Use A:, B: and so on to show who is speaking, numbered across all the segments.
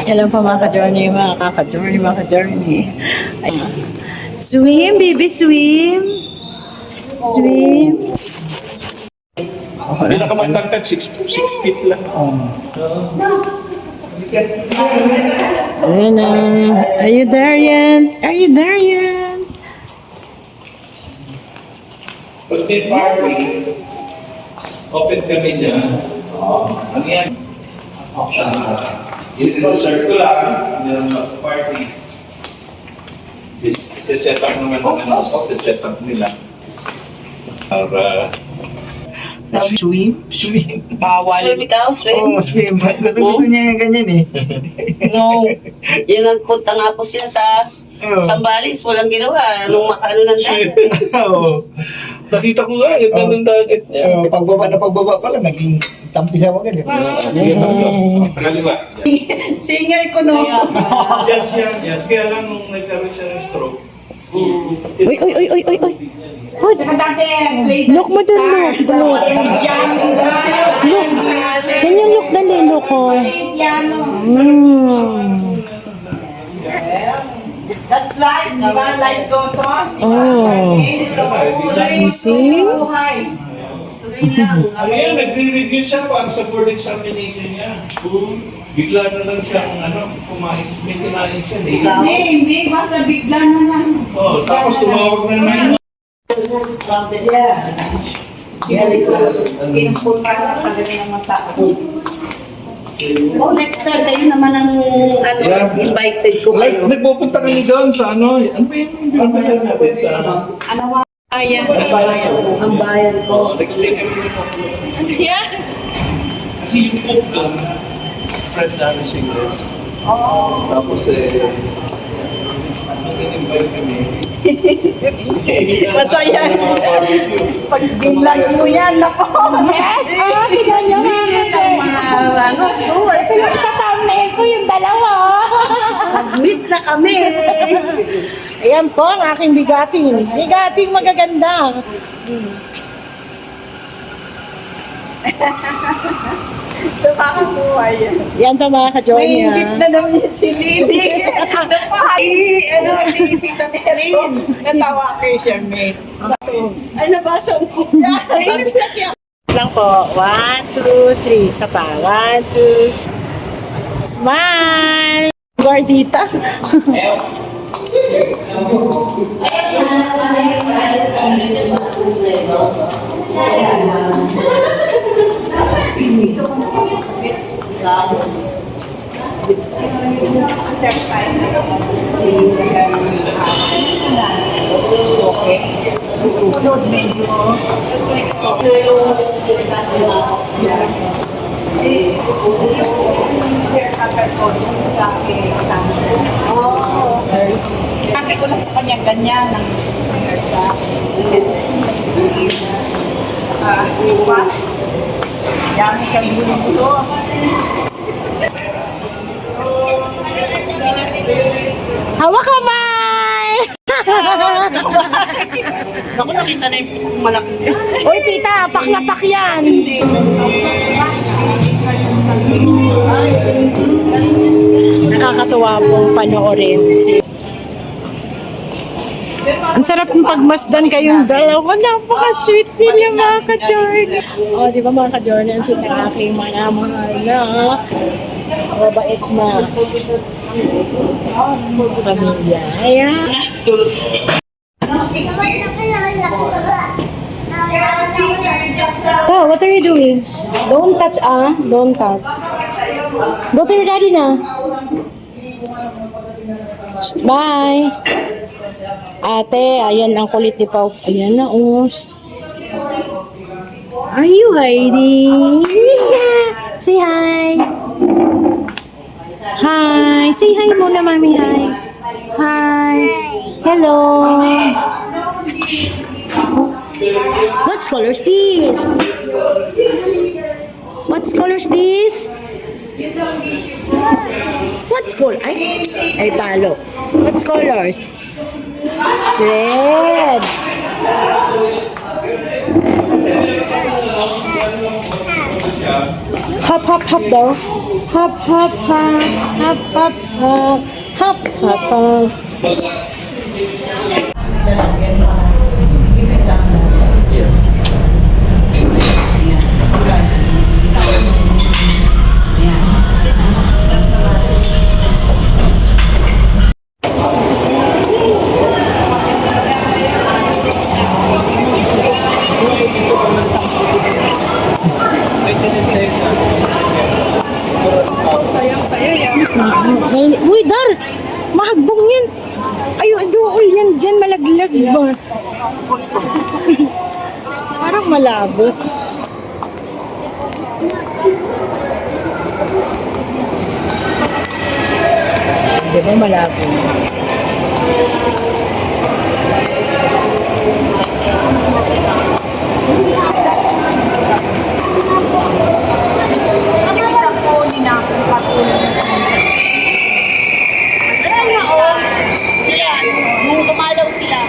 A: Kailan pa mga ka-journey, mga kaka-journey, mga ka-journey. Swim, baby, swim. Swim.
B: Hindi na ka matagtag, 6 feet lang.
A: Ayan na. Are you there yan? Are you there yan?
B: Pag may party, open kami dyan. Ano yan? Yung circular, yung party. Set up naman ng set up nila. Para
C: Swim?
D: Bawal. Swim ikaw, swim?
C: Oo, swim. Gusto niya yung ganyan eh.
D: No. Yan ang punta nga po sila sa Sambales. Walang ginawa. Nung makaano ng dagat.
C: Oo.
B: nakita ko nga, yung ganun dagat niya.
C: Pagbaba pala, naging tampisa mo ganyan.
B: Kaliwa.
A: Singer ko no.
B: Yes, yan. Yes. Kaya lang nung nagkaroon siya ng stroke.
A: Uy, uy, uy, uy, uy, uy. Hoy, look mo dun, look. Look. Can you look dali, look ko?
E: That's life, di ba? Life goes on.
A: Oh. You see?
B: Ano yan, nagre-review siya para sa board examination niya. Bigla na lang siyang kumain. May kinain siya.
E: Hindi. Basta bigla na lang.
B: Oh, tapos tumawag na naman.
E: Pinpunta ka sa ganyan ng mata.
D: Oh, next time kayo naman ang invited ko
B: Like,
D: kayo.
B: nagpupunta kami doon sa ano ba yung binabayan natin sa
D: Ang bayan ko.
B: next day kami nagpupunta. Kasi yung cook lang, friend namin siguro. Tapos nag-invite kami.
E: Masaya. Pag binlag mo yan, nako.
A: Yes! Ah, tignan niyo mga
D: Tours.
A: Nagtatamail ko yung dalawa.
D: Meet na kami.
A: Ayan po ang aking bigating. Bigating magaganda.
E: Nakakakuha yan.
A: Yan to mga ka-journey.
E: May ingit na naman yung si Lily.
D: Si Tita Prince.
E: Natawa kayo siya, mate.
D: Ay, nabasa mo. Famous kasi ako.
A: Lang po. 1, 2, 3. Isa pa. 1, 2. Smile! Gordita.
E: Susunod medyo. Sabi ko lang sa kanya ganyan ang iwas. Yan kang gulo-gulo.
A: Hawak kamay!
D: Ako nakita na yung malaki.
A: Uy, tita, paklapak yan. Nakakatuwa pong panoorin. Ang sarap ng pagmasdan kayong dalawa. Napaka-sweet nila mga ka-journey. O, di ba mga ka-journey, ang sweet ng aking mga mahal na mabait na pamilya. Ayan. Oh, what are you doing? Don't touch, Don't touch. Go to your daddy na. Bye. Ate, ayan ang kulit ni Pau. Ayan na, Are you hiding? Yeah. Say hi. Hi. Say hi muna, mami. Hi. Hi. Hello. What color is this? What color is this? What color? Ay, palo. What colors? Red. Hop, hop, hop daw. Hop, hop, hop. Hop, hop, hop. Hop, hop, hop. Uy, Dar! Mahagbong yan! Ayo, dool yan dyan, malaglag ba? Parang malabo. Di ba malabo?
E: Isang po ni na patuloy.
D: Sila, nung dumalaw sila.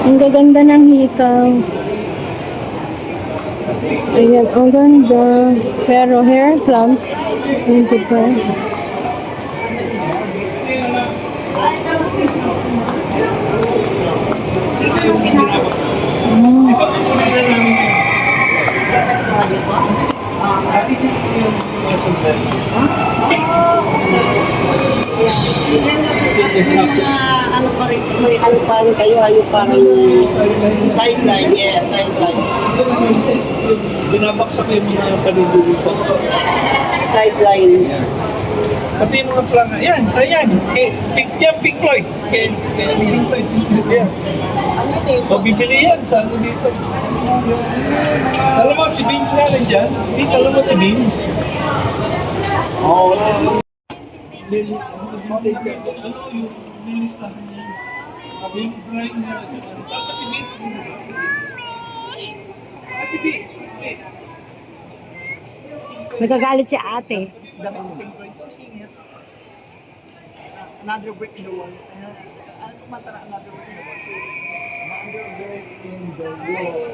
A: Ang gaganda ng hikaw. Ayan, ang ganda. Pero hair plums, hindi pa.
D: Ano pa rin, may ano pa rin kayo, yung parang sideline, yeah, sideline.
B: Binabaksak yung mga paligid ko.
D: Sideline.
B: Pati yung mga planga. Yan, sa yan. Pink Floyd. Pink Floyd. Yan. O, bibili yan sa ano dito. Alam mo, si Vince nga rin dyan. Hindi, alam mo si Vince. Oo, wala. Ano yung nilistahan niya? Yung drawing na tapos si Vince. Si Vince.
A: Nagagalit si ate.
E: Another brick in the wall. Ano kumantara another brick in the wall? Another brick in the wall.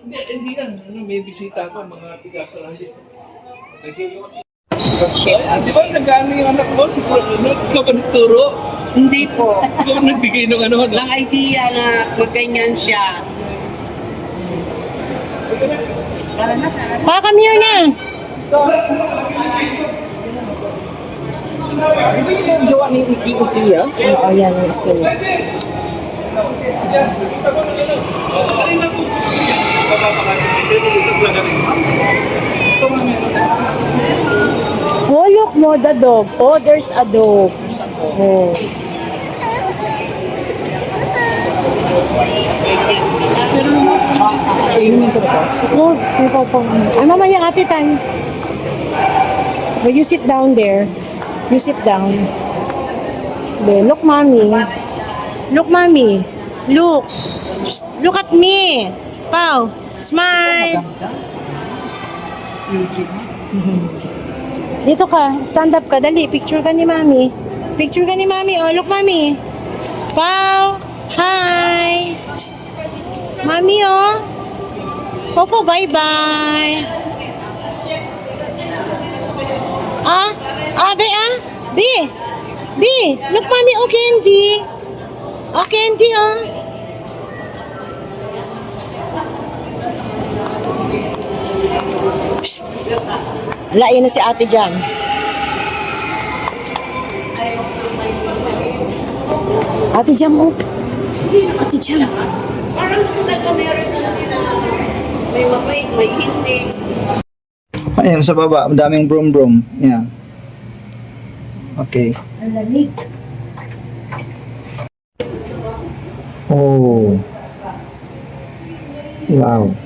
B: Hindi yan. May bisita ko, mga tigasarahan dito. Di ba nag-ano yung anak mo? Ikaw ba nagturo?
D: Hindi po.
B: Ikaw ba nagbigay ng ano?
D: Lang idea na magganyan siya.
A: Pa, come here na.
C: Di ba yung gawa ni Uti ah?
A: Oo, yan ang story. Oh, look mo, the dog. Oh, there's a dog. Oh.
C: Inumin ko ba?
A: Oh, may papang. Ay, mamaya ate tayo. Well, you sit down there. You sit down. There. Look, mommy. Look, mommy. Look. Shh, look at me. Pau. Smile. Dito ka. Stand up ka. Dali. Picture ka ni mami. Picture ka ni mami. Oh, look, mami. Pau. Hi. Shh. Mami, oh. Popo, bye-bye. Ah? Ah, be, ah? Be. Be. Look, mommy. Oh, candy. Oh, candy, oh. Psst. Wala, yun na si Ate Jam. Ate Jam, oh. Ate Jam.
D: Parang nag-American din na may mabait, may hindi.
C: Ayan, sa baba, ang daming brom-brom. Yan. Okay.
A: Ang lamig.
C: Oh. Wow.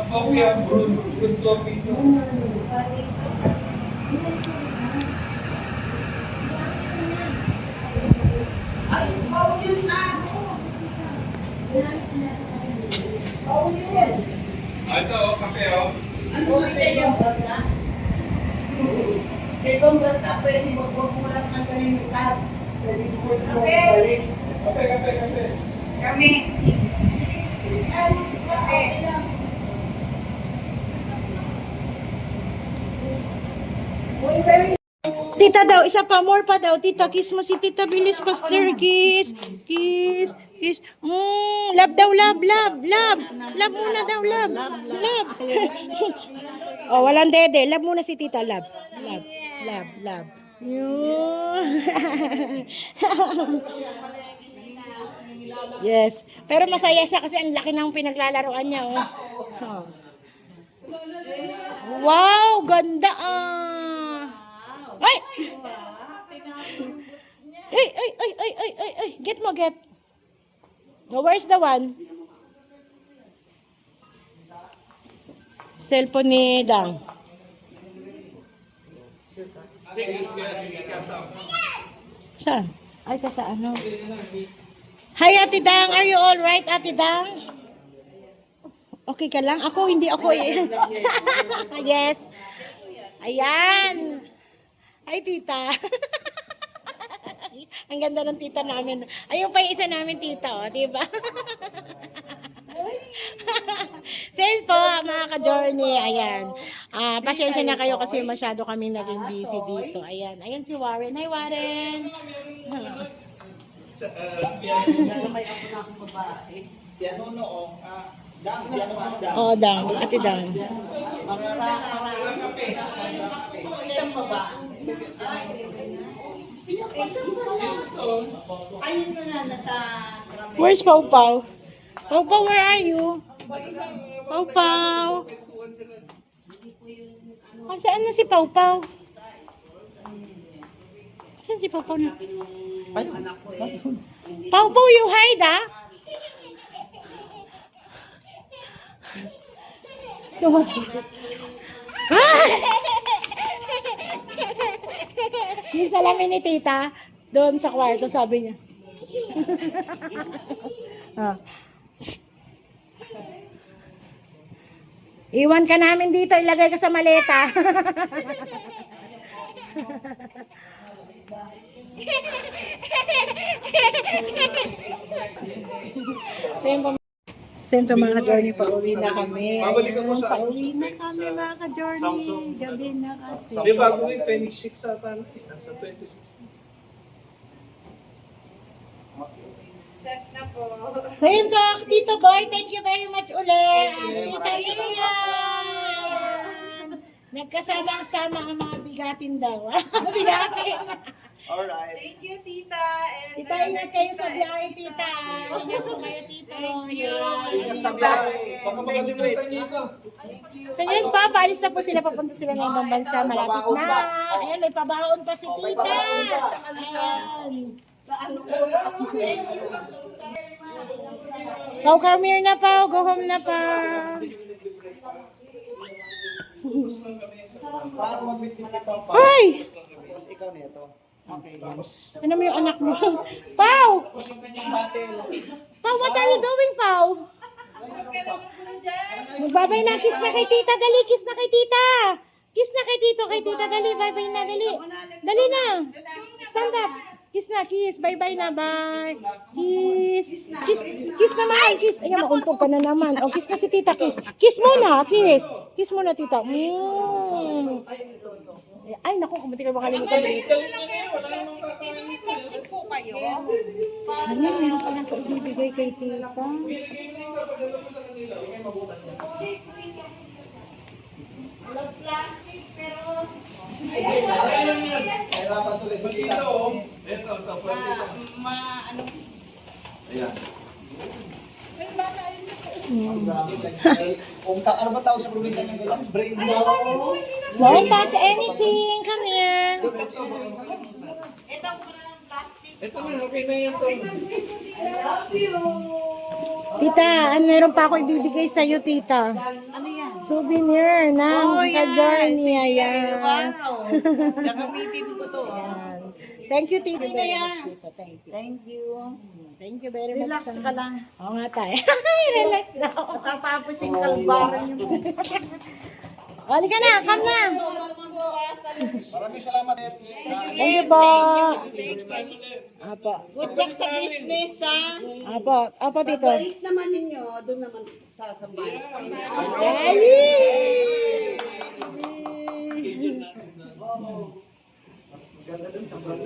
B: Coffee ang good coffee. Ito, kape oh.
A: Tita daw, isa pa, more pa daw. Tita, kiss mo si Tita Bilis, Pastor. Kiss. Kiss. Kiss. Love daw, love, love, love. Love muna daw, love. Love. Oh, walang dede. Love muna si Tita, love. Love, love, love. Yun. Yes. Pero masaya siya kasi ang laki ng pinaglalaroan niya. Oh. Oh. Wow, ganda ah. Ay! Ay, ay, ay, ay, ay, ay, ay. Get mo, get. No, where's the one? Cellphone ni Dang. Saan? Ay, sa ano? Hi, Ate Dang. Are you all right, Ate Dang? Okay ka lang? Ako, hindi ako eh. Yes. Ayan. Hi, tita. Ang ganda ng tita namin. Ayun pa yung isa namin tita, oh, di ba? Same po, mga ka-journey. Ayan. Pasensya na kayo kasi masyado kaming naging busy dito. Ayan. Ayan si Warren. Hi, Warren.
C: Piano noong, Dang, piano mo Dang.
A: Oo, Dang. Ate Dang.
D: Ayun mo na, nasa...
A: Where's Pau Pau? Pau Pau, where are you? Pau Pau. Saan na si Pau Pau? Saan si Pau Pau na? Pau Pau, you hide ah? Yung salamin ni tita, doon sa kwarto, sabi niya. Iwan ka namin dito, ilagay ka sa maleta. Siyempre mga ka-journey, pauwi na kami.
B: Babalik ako sa-
A: Pauwi na kami mga ka-journey. Gabi na kasi.
B: Di ba ako yung 26 ata na? Nasa 26.
A: So yun to, Tito Boy, thank you very much ulit. Tita Lilian. Nagkasama-sama ang mga bigatin daw. Bigatin.
C: Alright.
F: Thank you, Tita. And
A: Tita, ingat kayo sa biyahe, tita. Ingat po kayo, tito.
C: Ingat sa biyahe.
B: Baka makalimutan niyo ito.
A: So yun pa, paalis na po sila, papunta sila ng ibang bansa, malapit na. Ayan, may pabaon pa si tita. Ayan. Pau, come here na, Pau. Go home na, Pau.
C: Para mag-meet ni Papa.
A: Ay!
C: Tapos ikaw na ito. Okay.
A: Ano mo yung anak mo? Pau!
C: Tapos yung kanyang battle.
A: Pau, what are you doing, Pau? Magbabay na, kiss na kay tita. Dali, kiss na kay tita. Kiss na kay tito, kay tita. Dali, bye-bye na, dali. Dali na. Stand up. Kiss na, kiss. Bye-bye na, bye. Kiss. Kiss. Kiss na, mahal. Kiss. Ayan, mauntog ka na naman. O, kiss na si tita, kiss. Kiss muna, kiss. Kiss muna, tita. Ay, naku, kung ka makalimutan. Ano, meron ka lang ibibigay kay tita. Plastic, pero...
C: Kailangan tuloy sa kita.
B: Ito, pwede ito.
C: Ayan. Kung Ano ba tawag sa probinsya ng ganyan? Brain
A: Don't touch anything. Come here.
B: Ito na, okay na yan to.
A: Tita, meron pa ako ibibigay sa'yo, tita.
F: Ano yan?
A: Souvenir ng Kajorni.
F: Sige,
A: Ayan.
F: wow. Gagamitin ko to.
A: Ayan. Thank you, tita.
F: na yan.
A: Tita, thank you.
F: Thank you.
A: Thank you very much.
F: Relax ka lang.
A: Oo nga tayo. Relax na ako.
F: Tatapos yung kalbaran yung
A: Halika na, come na.
C: Maraming salamat.
A: Thank you po. Apo.
F: Good luck sa business, ha?
A: Apo, tito.
D: Balik naman ninyo, doon naman sa sambalis.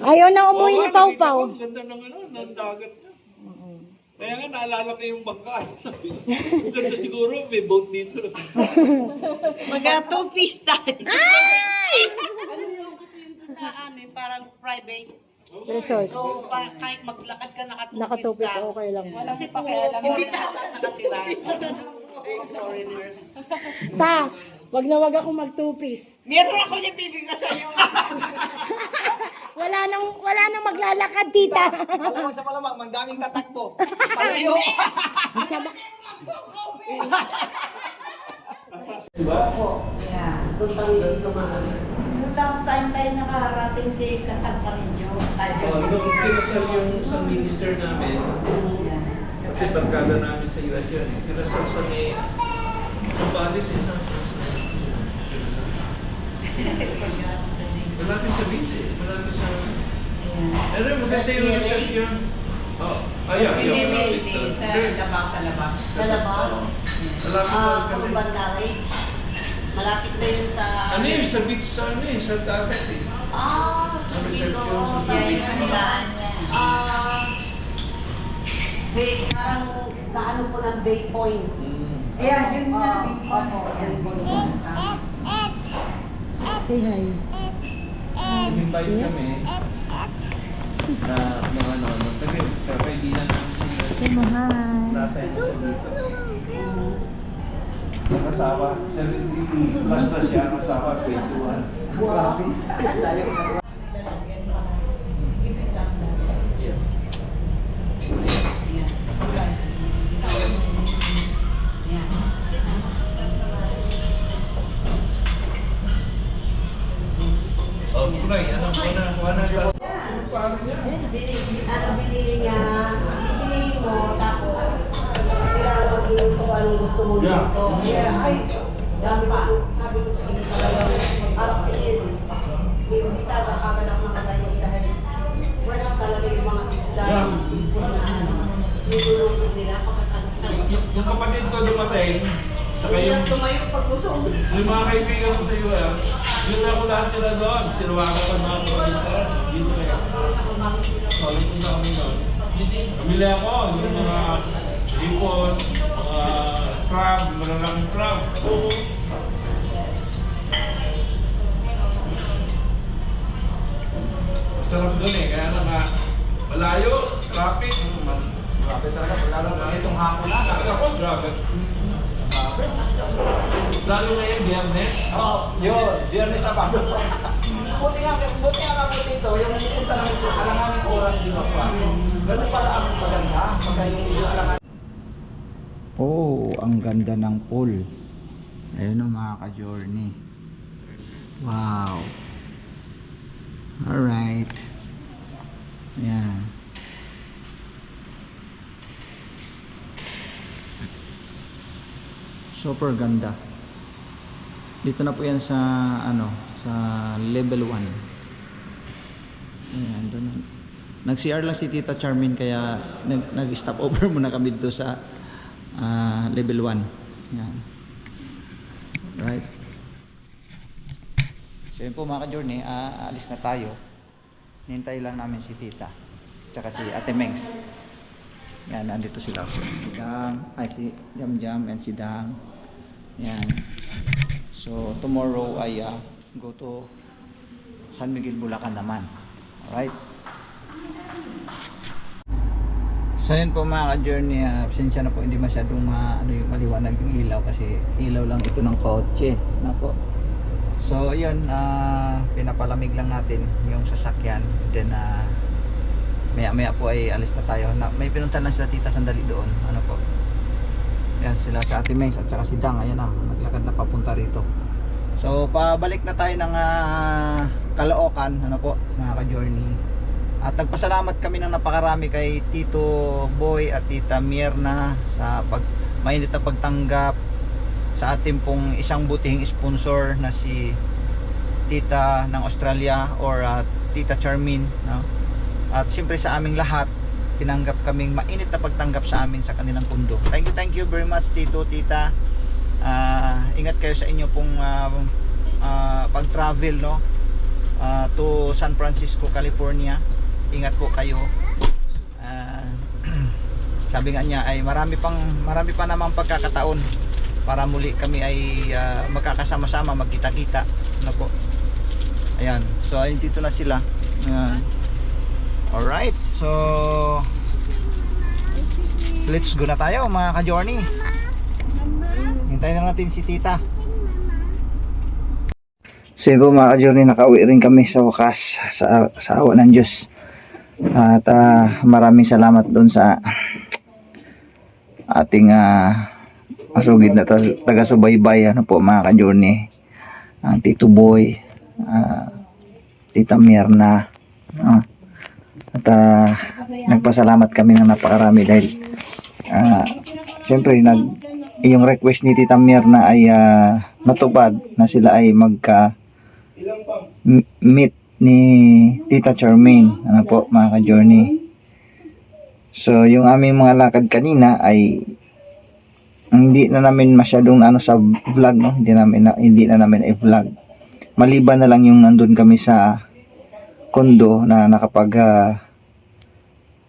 A: Ayaw na umuwi ni Pau Pau.
B: Ang ganda ng ano, ng dagat niya. Kaya nga naalala ko yung bangka. Sabi, ang ganda siguro, may boat dito.
F: Mga two-piece tayo.
D: Ano yung kasi yung sa amin, parang private.
A: Resort.
D: So, kahit maglakad ka,
A: Nakatupis,
D: ka.
A: okay lang.
D: Wala si pakialam. Hindi ka nakatira. Foreigners.
A: Ta, wag na wag ako mag-two-piece.
F: Meron ako yung bibigay sa'yo.
A: Wala nang maglalakad, tita.
C: Alam mo sa malamang, mandaming tatakbo. Palayo.
D: Doon kami dito mga.
F: Yung last time tayo nakarating kay Kasal pa ninyo.
B: Nung kinasal yung isang minister namin, kasi barkada namin sa US yun, kinasal sa may Zambales, isang malapit sa Vince, malapit sa... Pero maganda yung result yun. Yeah,
F: Sa labas.
D: Sa labas.
B: Malapit na kasi.
D: Kung Bandari. Malapit na yun sa...
B: Ano yun, sa beach sa ano eh, sa dagat eh.
D: Sa dito. Sa
F: Yan yung handaan niya.
D: Bay, parang kaano po ng Bay Point.
F: Ayan, yun na.
D: Opo, Bay Point.
A: Say hi.
B: Invite kami na mga ano, kaibigan namin sila.
A: Say mo hi.
B: Nasa ito sa dito. Yung asawa, 70 plus na siya, ang asawa 21. Grabe. Oh, kulay, ano ka?
D: Binili niya, binili mo, tapos sila mag-inom ko anong gusto mo dito. Ay, sabi ko sa inyo talaga, hindi talaga kagad ako nakatayo dahil wala talaga yung mga isda, yung seafood na ano, niluluto nila pagkatapos.
B: Yung kapatid ko dumating, saka yung
D: Tumayo pag busog.
B: mga kaibigan ko sa US, yun na ako lahat sila doon. Sinuwakan ko mga kapatid. Dito kaya. Solid ko sa amin doon. Pamili ako, yung mga hipon, mga crab, malalang crab. Masarap doon eh, kaya lang malayo, traffic.
C: Grabe talaga, lalo na itong hapon na.
B: Ako, grabe. Lalo ngayon, Biyernes.
C: Yun, Biyernes Sabado. Buti nga ako dito, yung pupunta namin sa alanganing oras di ba pa. Ganun pala ang maganda, pagka yung alanganing. Oh, ang ganda ng pool. Ayun o mga ka-journey. Wow. Alright. Ayan. Super ganda. Dito na po yan sa ano, sa level 1. Ayan, doon. Nag-CR lang si Tita Charmin kaya nag-stop over muna kami dito sa level 1. Ayan. Right. So yun po mga ka-journey, alis na tayo. Hintay lang namin si Tita tsaka si Ate Mengs. Yan, nandito sila. Si Dang, si Jam Jam and si Dang. Yan. So tomorrow ay go to San Miguel, Bulacan naman. Alright. So yun po mga ka-journey, pasensya na po hindi masyadong yung maliwanag yung ilaw kasi ilaw lang ito ng kotse na po. So yun, pinapalamig lang natin yung sasakyan, then maya maya po ay alis na tayo. May pinuntan na sila tita sandali doon, ano po. Yan sila sa Ate Mengs at saka si Dang, ayan na, naglakad na papunta rito. So pabalik na tayo ng Caloocan, ano po mga ka-journey. At nagpasalamat kami ng napakarami kay Tito Boy at Tita Myrna sa mainit na pagtanggap sa ating pong isang butihing sponsor na si Tita ng Australia or Tita Charmin, no? At siyempre sa aming lahat, tinanggap kaming mainit na pagtanggap sa amin sa kanilang pundo. Thank you very much Tito, Tita. Ingat kayo sa inyo pong pag-travel, no? To San Francisco, California. Ingat po kayo. Sabi nga niya ay marami pa namang pagkakataon para muli kami ay magkakasama-sama, magkita-kita, ano po. Ayan, so ayun, dito na sila. Alright, so let's go na tayo mga ka-journey. Hintayin na natin si tita. So yun po mga ka-journey, nakauwi rin kami sa wakas sa awa ng Diyos. At maraming salamat doon sa ating masugid na taga-subaybay, ano po mga ka-journey, ang Tito Boy, Tita Myrna, at nagpasalamat kami ng napakarami dahil siyempre yung request ni Tita Myrna ay natupad na sila ay meet ni Tita Charmaine, ano po mga ka-journey. So yung aming mga lakad kanina ay hindi na namin masyadong sa vlog, no? Hindi na namin i-vlog. Maliban na lang yung nandun kami sa kondo na nakapag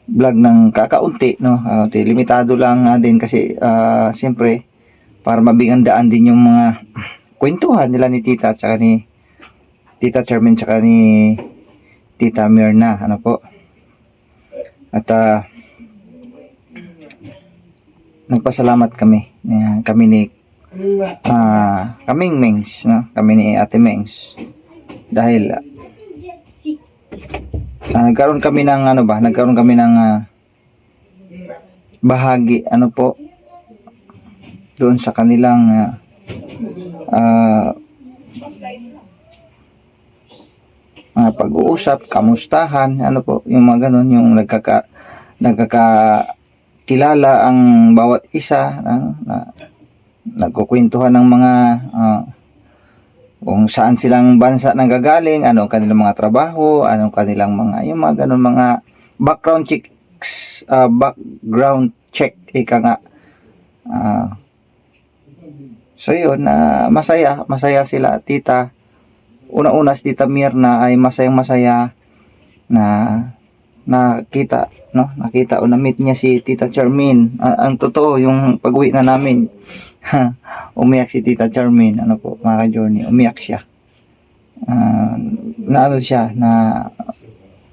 C: vlog ng kakaunti, no? Limitado lang din kasi siyempre para mabigyan daan din yung mga kwentuhan nila ni Tita at saka ni Tita Charmaine tsaka ni Tita Myrna, ano po. At nagpasalamat kami ni kaming Mengs, no? Kami ni Ate Mengs dahil nagkaroon kami ng bahagi, ano po, doon sa kanilang pag-uusap, kamustahan, ano po, yung mga ganun, yung nagkakakilala ang bawat isa, na nagkukwentuhan ng mga kung saan silang bansa nanggagaling, anong kanilang mga trabaho, anong kanilang mga, yung mga ganun, mga background check, ika nga. So yun, masaya sila, tita. Una-una si Tita Myrna ay masayang-masaya na nakita o na-meet niya si Tita Charmaine. Ang totoo, yung pag-uwi na namin, umiyak si Tita Charmaine, ano po, mga ka-journey, umiyak siya.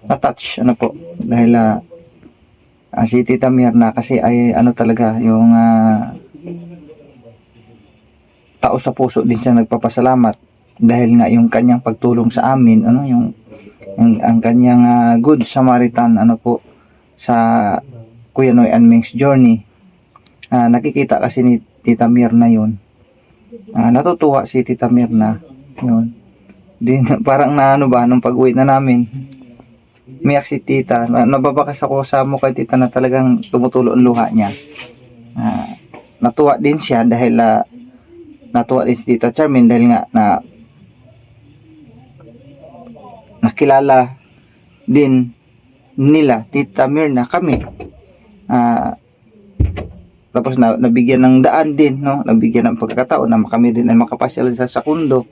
C: Na-touch, ano po, dahil si Tita Myrna kasi ay talaga, yung tao sa puso din siya nagpapasalamat. Dahil nga yung kanyang pagtulong sa amin, yung ang kanyang good Samaritan, ano po, sa Kuya Noy and Meng's journey. Nakikita kasi ni Tita Myrna yun. Natutuwa si Tita Myrna yun. Din parang nung pag-uwi na namin, umiyak si Tita. Nababakas ako sa mukha Tita na talagang tumutulo ang luha niya. Natuwa din siya dahil natuwa din si Tita Charmaine dahil nga nakilala din nila Tita Myrna kami. Tapos nabigyan ng daan din, no? Nabigyan ng pagkakataon na kami din ay makapasyal sa kundo.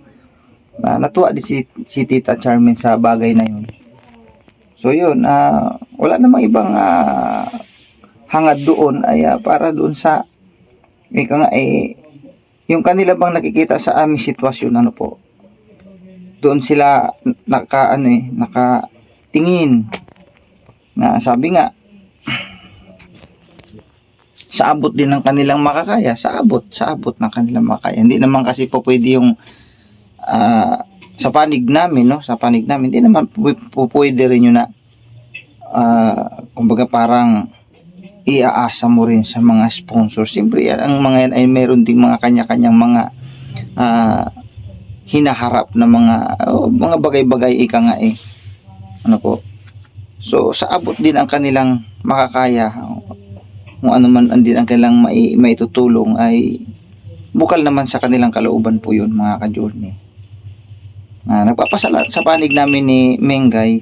C: Natuwa din si Tita Charmaine sa bagay na yun. So yun, wala namang ibang hangad doon ay para doon sa yung kanila bang nakikita sa aming sitwasyon, ano po, doon sila nakatingin na sabi nga sa abot din ng kanilang makakaya, sa abot ng kanilang makakaya. Hindi naman kasi po pwede yung sa panig namin, no? Sa panig namin, hindi naman po pwede rin yun na kumbaga parang iaasa mo rin sa mga sponsors. Siyempre, ang mga yan ay meron ding mga kanya-kanyang mga hinaharap na mga bagay-bagay ika nga eh. Ano po? So, sa abot din ang kanilang makakaya, kung ano man din ang kanilang maitutulong ay bukal naman sa kanilang kalooban po yun, mga ka-journey. Nagpapasalamat sa panig namin ni Mengay,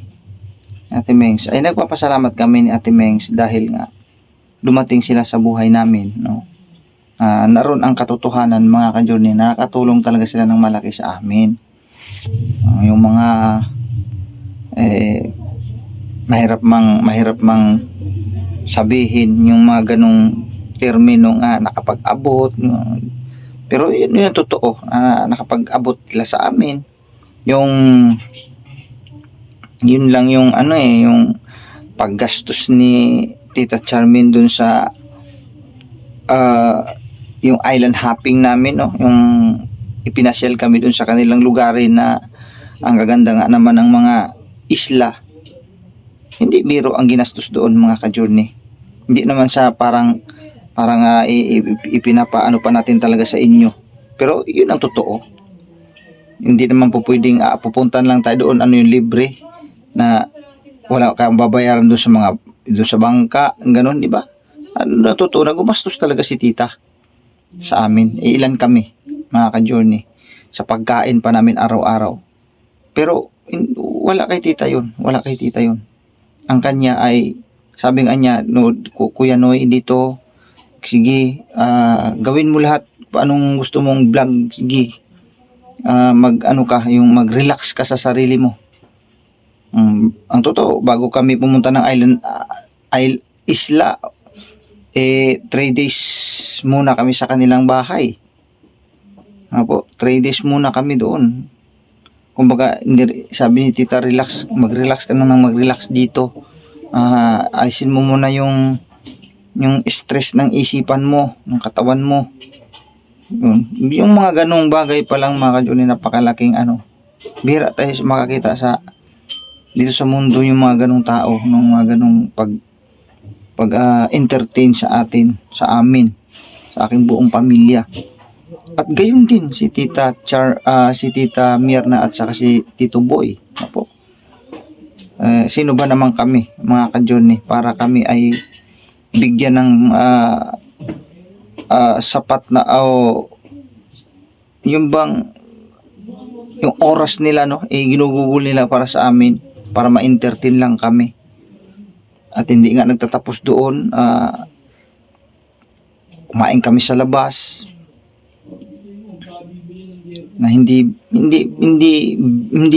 C: Ate Mengs, ay nagpapasalamat kami ni Ate Mengs dahil nga dumating sila sa buhay namin, no? Naroon ang katotohanan, mga ka-journey, nakakatulong talaga sila ng malaki sa amin. Yung mga mahirap mang sabihin yung mga ganong termino nga nakapag-abot, pero yun totoo, nakapag-abot sila sa amin. Yun lang yung yung paggastos ni Tita Charmin dun sa yung island hopping namin, no? Yung ipinasyal kami dun sa kanilang lugarin na ang gaganda nga naman ng mga isla. Hindi biro ang ginastos doon, mga ka-journey. Hindi naman sa parang ipinapaano pa natin talaga sa inyo. Pero yun ang totoo. Hindi naman po pwedeng pupuntan lang tayo doon, yung libre na wala kang babayaran doon sa bangka, ganun, di ba? Totoo na gumastos talaga si Tita sa amin. Ilan kami, mga ka-journey, sa pagkain pa namin araw-araw. Pero wala kay Tita yun. Ang kanya ay, sabi nga niya, no, Kuya Noy, dito, sige, gawin mo lahat, anong gusto mong vlog, sige, mag-relax ka sa sarili mo. Ang totoo, bago kami pumunta ng isla, 3 days muna kami sa kanilang bahay. 3 days muna kami doon. Kumbaga, sabi ni Tita, mag-relax ka na ng mag-relax dito. Alisin mo muna yung stress ng isipan mo, ng katawan mo. Yung mga ganong bagay pa lang, mga ka-journey, napakalaking bihira tayo makakita dito sa mundo, yung mga ganong tao, ng mga ganong entertain sa amin, sa aking buong pamilya. At gayon din si Tita Mirna at saka si Tito Boy. Sino ba naman kami, mga ka-journey, para kami ay bigyan ng sapat na yung oras nila, no, ginugugol nila para sa amin, para ma-entertain lang kami. At hindi nga nagtatapos doon. Kumain kami sa labas na hindi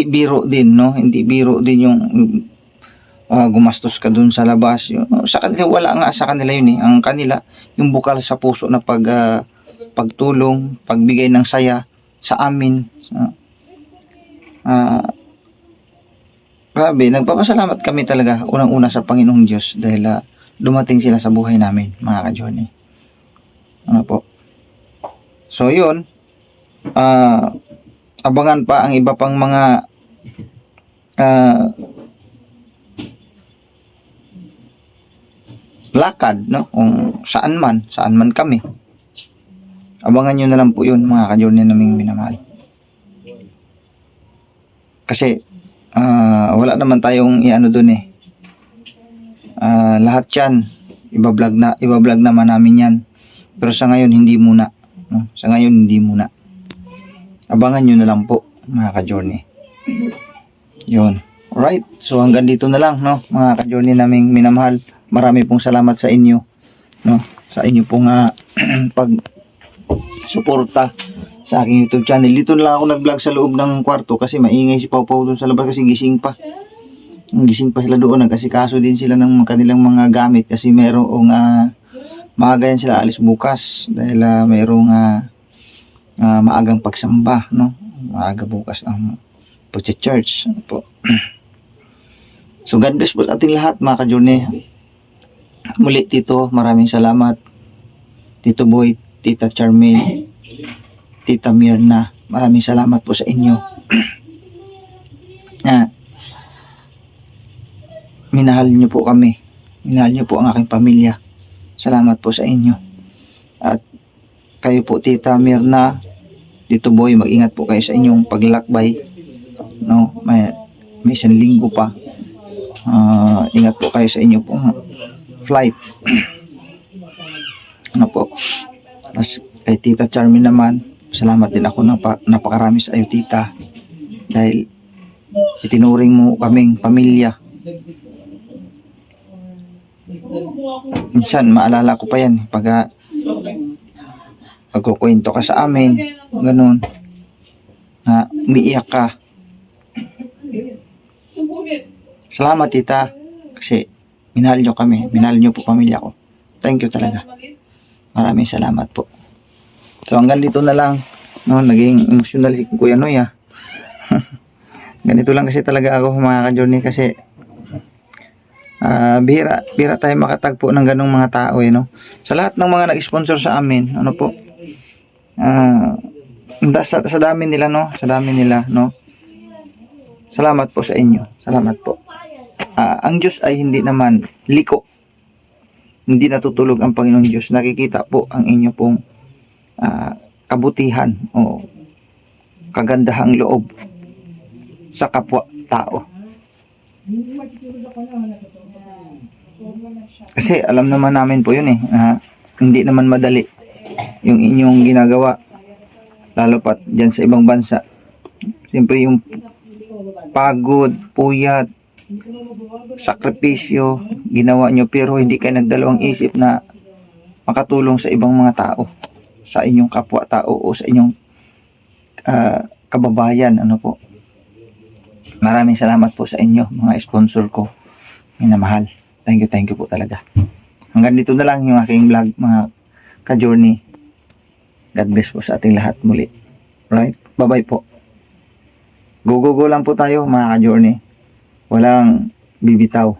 C: biro din, no? Hindi biro din yung gumastos ka doon sa labas. Sa kanila, wala nga sa kanila yun eh. Ang kanila, yung bukal sa puso na pagtulong, pagbigay ng saya sa amin. Grabe, nagpapasalamat kami talaga unang-una sa Panginoong Diyos dahil dumating sila sa buhay namin, mga ka-journey. So yun, abangan pa ang iba pang mga lakad, no? Kung saan man kami. Abangan nyo na lang po yun, mga ka-journey naming minamahal. Kasi wala naman tayong doon eh. Lahat yan iba-vlog naman namin yan. Pero sa ngayon hindi muna, no? Sa ngayon hindi muna. Abangan nyo na lang po, mga ka-journey. Yun. Alright, so hanggang dito na lang, no, mga ka-journey naming minamahal. Marami pong salamat sa inyo, no, sa inyo pong pag-suporta sa aking YouTube channel. Dito na lang ako nag-vlog sa loob ng kwarto kasi maingay si Pau Pau doon sa labas kasi gising pa. Gising pa sila doon, nag-asikaso din sila ng kanilang mga gamit kasi merong maaga yan sila alis bukas dahil merong maagang pagsamba, no? Maaga bukas ang pag-church, ano po. So God bless po sa ating lahat, mga ka-journey. Muli dito, maraming salamat. Tito Boy, Tita Charmaine, Tita Mirna, maraming salamat po sa inyo. Minahal niyo po kami. Minahal niyo po ang aking pamilya. Salamat po sa inyo. At kayo po, Tita Mirna, Tito Boy, mag-ingat po kayo sa inyong paglalakbay. No, may isang linggo pa. Ingat po kayo sa inyong pong flight. Ano po? Tapos kay Tita Charmy naman, salamat din ako napakarami sa iyo, Tita. Dahil itinuring mo kaming pamilya. Minsan maalala ko pa yan pag pagkukwento ka sa amin, ganun, na umiiyak ka. Salamat, Tita, kasi minahal nyo kami, minahal nyo po pamilya ko. Thank you talaga. Maraming salamat po. So hanggang dito na lang, no, naging emotional si Kuya Noy, ah. Ganito lang kasi talaga ako, mga ka-journey, kasi bihira tayo makatagpo ng ganong mga tao, no. Sa lahat ng mga nag-sponsor sa amin, ano po, sa dami nila, no, sa dami nila, no. Salamat po sa inyo. Salamat po. Ang Diyos ay hindi naman liko. Hindi natutulog ang Panginoong Diyos. Nakikita po ang inyo pong kabutihan o kagandahang loob sa kapwa tao. Kasi alam naman namin po yun, hindi naman madali yung inyong ginagawa, lalo pat dyan sa ibang bansa. Siyempre yung pagod, puyat, sakripisyo ginawa nyo, pero hindi kayo nagdalawang isip na makatulong sa ibang mga tao, sa inyong kapwa tao o sa inyong kababayan, ano po. Maraming salamat po sa inyo, mga sponsor ko, minamahal. Thank you po talaga. Hanggang dito na lang yung aking vlog, mga ka-journey. God bless po sa ating lahat muli. Right? Bye-bye po. Go lang po tayo, mga ka-journey. Walang bibitaw.